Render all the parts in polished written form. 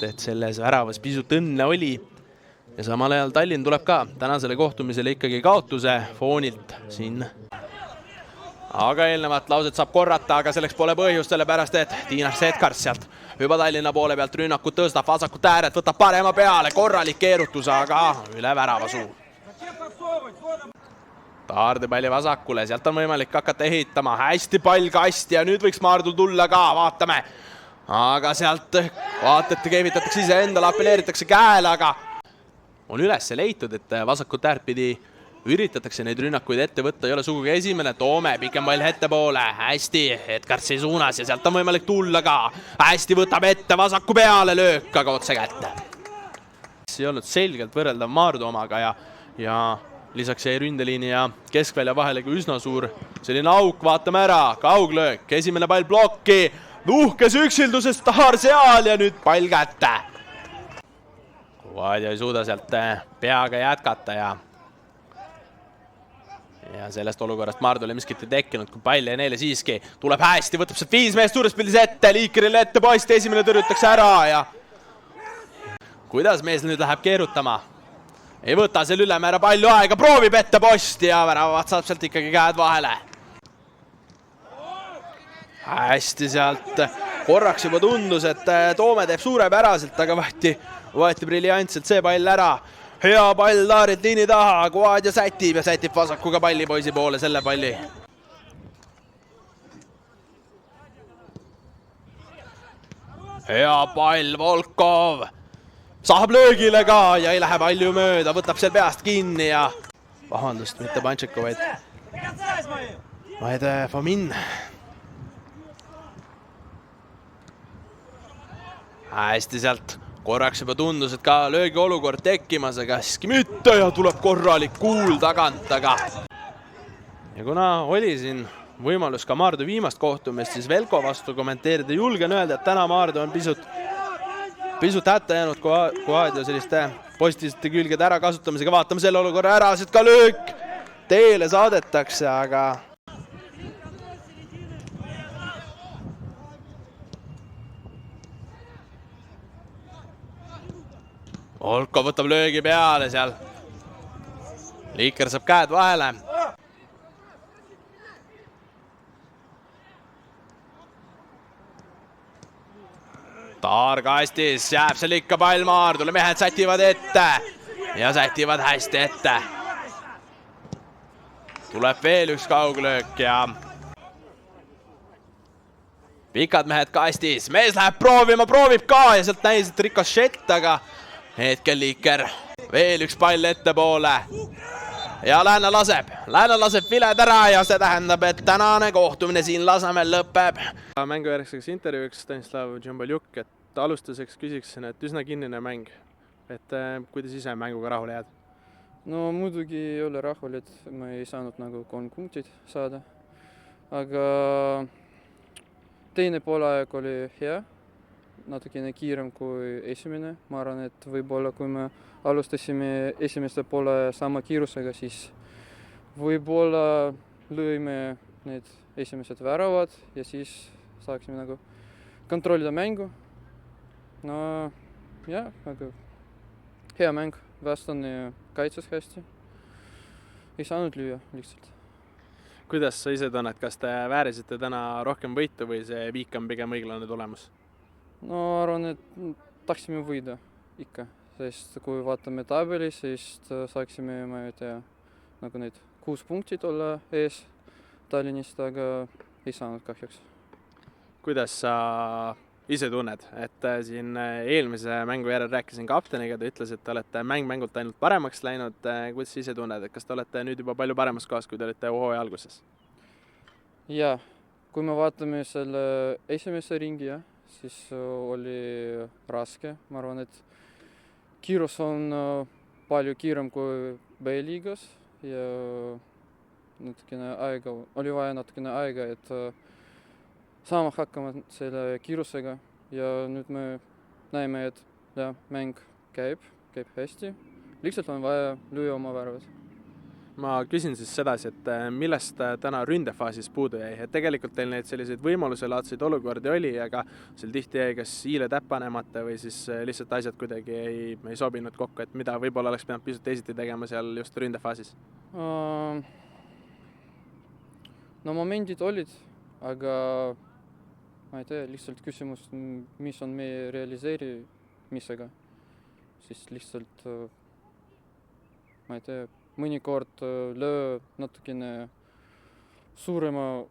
et selles väravas pisut õnne oli. Ja samal ajal Tallinn tuleb ka tänasele kohtumisele ikkagi kaotuse foonilt siin. Aga eelnevat lauset saab korrata, aga selleks pole põhjust, sellepärast et Tiina Setkars sealt juba Tallinna poole pealt rünnakut tõstab, vasakut ääret, võtab parema peale, korralik keerutus, aga üle värava suu. Taarde palli vasakule, sealt on võimalik hakata ehitama, hästi pall kasti ja nüüd võiks Maardul tulla ka, vaatame. Aga sealt vaatate, keevitatakse ise endale, apelleeritakse käele, aga on üles leitud, et vasakut äärt pidi üritatakse neid rünnakuid ette võtta, ei ole sugugi esimene, Toome, pikem pall ettepoole, hästi, Edgarsi suunas ja sealt on võimalik tulla ka. Hästi võtab ette, vasaku peale löök, aga otse kätte. See ei olnud selgelt võrreldav Maardu omaga ja lisaks jäi ründeliini ja keskvälja vahelegi üsna suur selline auk, vaatame ära, kauglöök, esimene pall blokki, uhkes üksilduses Taar seal ja nüüd pall kätte. Kuvaadja ei suuda sealt peaga jätkata ja sellest olukorrast Maardul ei miskit ei tekkinud, kui pall jäi neile siiski. Tuleb hästi, võtab sealt 5 meest suures pildis ette, Liikerile ette posti, esimene tõrjutakse ära ja kuidas mees nüüd läheb keerutama? Ei võta seal ülemäära palju aega, proovib ette posti ja väravat saab sealt ikkagi käed vahele. Hästi sealt korraks juba tundus, et Toome teeb suurepäraselt, aga võeti briljantselt see pall ära. Hea pall Taarilt liini taha, Kuvaadja sätib ja sätib vasakuga palli poisi poole selle palli. Hea pall, Volkov saab löögile ka ja ei lähe palju mööda, võtab seal peast kinni ja vabandust, mitte Pantšeko, vaid Fomin. Hästi sealt. Korraks juba tundus, et ka löögi olukord tekkimas, aga siiski mitte ja tuleb korralik kuul tagant, aga. Ja kuna oli siin võimalus ka Maardu viimast kohtumist, siis Velko vastu kommenteerida julgen öelda, et täna Maardu on pisut hätta jäänud Kuvaadja selliste positiivsete külgede ära kasutamisega. Vaatame selle olukorra ära, siit ka löök teele saadetakse, aga Olko võtab löögi peale seal. Liiker saab käed vahele. Taar kastis, jääb seal ikka pall Maardule, mehed sätivad ette ja sätivad hästi ette. Tuleb veel üks kauglöök ja pikad mehed kastis. Mees läheb proovima, proovib ka ja sealt näis, et rikošett, aga hetkel Liiker, veel üks pall ette poole ja Lääne laseb viled ära ja see tähendab, et tänane kohtumine siin Lasnamäel lõpeb. Mängujärgseks intervjuuks Stanislav Džambaljuk, et alustuseks küsiksin, et üsna kinnine mäng, et kuidas ise mänguga rahule jääd? No muidugi ei ole rahul, et ma ei saanud nagu 3 punktit saada, aga teine poolaeg oli hea. Natukene kiirem kui esimene. Ma arvan, et võib-olla kui me alustasime esimeste poole sama kiirusega, siis võib-olla lõime need esimesed väravad ja siis saaksime nagu kontrollida mängu. No jah, aga hea mäng, vastane kaitses hästi. Ei saanud lüüa lihtsalt. Kuidas sa ise tunned, kas te väärisite täna rohkem võitu või see viik on pigem õiglane tulemus? No arvan, et tahtsime võida ikka, sest kui vaatame tabeli, siis saaksime, ma ei tea, nagu need 6 punktit olla ees Tallinnist, aga ei saanud kahjuks. Kuidas sa ise tunned, et siin eelmise mängu järel rääkisin kapteniga, ta ütles, et te olete mängult ainult paremaks läinud. Kuidas sa ise tunned, et kas te olete nüüd juba palju paremas kohas, kui te olite hooaja alguses? Ja, kui me vaatame selle esimese ringi, siis oli raske. Ma arvan, et kiirus on palju kiirem kui B-liigas ja oli vaja natukene aega, et saama hakkama selle kiirusega ja nüüd me näeme, et mäng käib hästi. Lihtsalt on vaja lüüa oma väravad. ma küsin siis sedasi, et millest täna ründefaasis puudu jäi, et tegelikult teil neid selliseid võimaluselaadseid olukordi oli, aga seal tihti jäi kas hiile täppanemata või siis lihtsalt asjad kuidagi ei sobinud kokku, et mida võib-olla oleks pidanud pisut teisiti tegema seal just ründefaasis? No momendid olid, aga ma ei tea, lihtsalt küsimus, mis on meie realiseerimisega, siis lihtsalt ma ei tea, mõnikord löö natukene suurema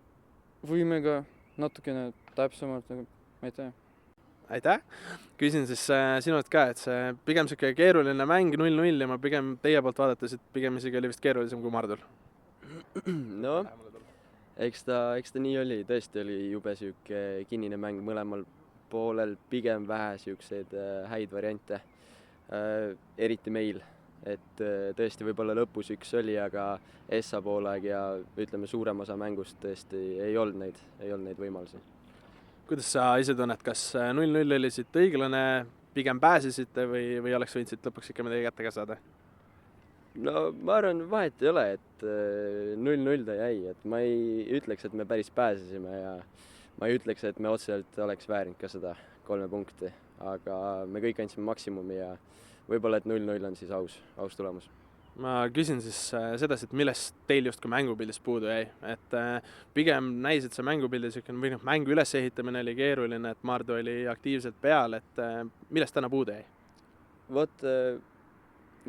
võimega, natukene täpsemalt, ma ei tea. Aitäh! Küsin siis sinult ka, et see pigem selline keeruline mäng 0-0 ja ma pigem teie poolt vaadates, et pigem isegi oli vist keerulisem kui Mardul. No, eks ta nii oli, tõesti oli jube siuke kinnine mäng mõlemal poolel, pigem vähe siukseid häid variante, eriti meil. Et tõesti võib-olla lõpus üks oli, aga Essa poolaeg ja ütleme suurem osa mängust tõesti ei olnud neid võimalusi. Kuidas sa ise tunned, kas 0-0 oli siit õiglane, pigem pääsesite või oleks võinud siit lõpuks ikka midagi kätte ka saada? No ma arvan, vahet ei ole, et 0-0 ta jäi, et ma ei ütleks, et me päris pääsesime ja ma ei ütleks, et me otseselt oleks väärinud ka seda 3 punkti, aga me kõik andsime maksimumi ja võib-olla, et 0-0 on siis aus tulemus. Ma küsin siis sedasi, et millest teil justkui mängupildis puudu jäi, et pigem näis, et see mängupildis või mängu ülesehitamine oli keeruline, et Maardu oli aktiivselt peal, et millest täna puudu jäi? Vot,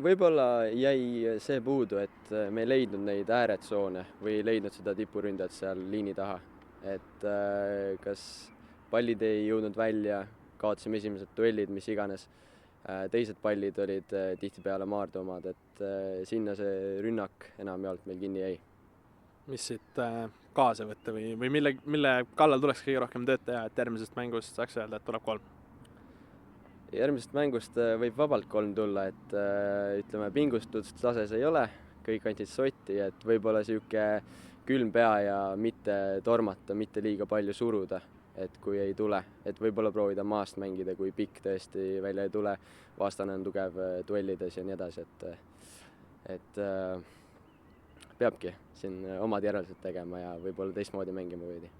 võib-olla jäi see puudu, et me ei leidnud neid ääretsoone või ei leidnud seda tipuründajat seal liini taha, et kas pallid ei jõudnud välja, kaotasime esimesed duellid, mis iganes. Teised pallid olid tihtipeale Maardu omad, et sinna see rünnak enamjaolt meil kinni jäi. Mis siit kaasa võtta või mille kallal tuleks kõige rohkem tööd teha, et järgmisest mängust saaks öelda, et tuleb 3? Järgmisest mängust võib vabalt 3 tulla, et ütleme, pingustust tases ei ole, kõik andsid sotti, et võib-olla siuke külm pea ja mitte tormata, mitte liiga palju suruda. Et kui ei tule, et võib-olla proovida maast mängida, kui pikk tõesti välja ei tule, vastane on tugev duellides ja nii edasi, et peabki siin omad järeldused tegema ja võib-olla teistmoodi mängima võidi.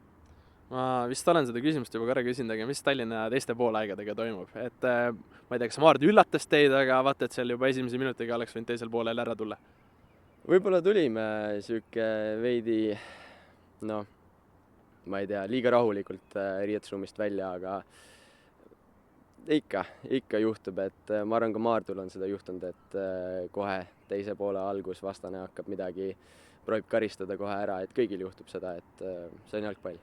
Ma vist olen seda küsimust juba korra küsinud, aga mis Tallinna teiste poolaegadega toimub, et ma ei tea, kas Maardu üllatas teid, aga vaata, et seal juba esimese minutiga oleks võinud teisel poolel ära tulla. Võib-olla tulime siuke veidi, ma ei tea, liiga rahulikult riietusruumist välja, aga ikka juhtub, et ma arvan, ka Maardul on seda juhtunud, et kohe teise poole algus vastane hakkab midagi, proovib karistada kohe ära, et kõigil juhtub seda, et see on jalgpall.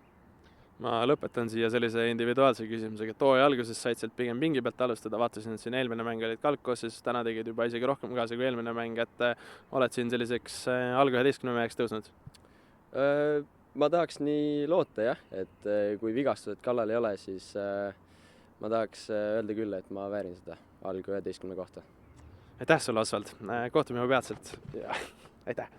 Ma lõpetan siia sellise individuaalse küsimusega, et hooaja alguses said sealt pigem pingi pealt alustada, vaatasin, et siin eelmine mäng olid kalkoses, täna tegid juba isegi rohkem kaasa kui eelmine mäng, et oled siin selliseks alg 11 meheks tõusnud? Ma tahaks nii loota jah, et kui vigastused kallal ei ole, siis ma tahaks öelda küll, et ma väärin seda alg 11 kohta. Aitäh sulle, Osvald! Kohtume juba peatselt. Aitäh!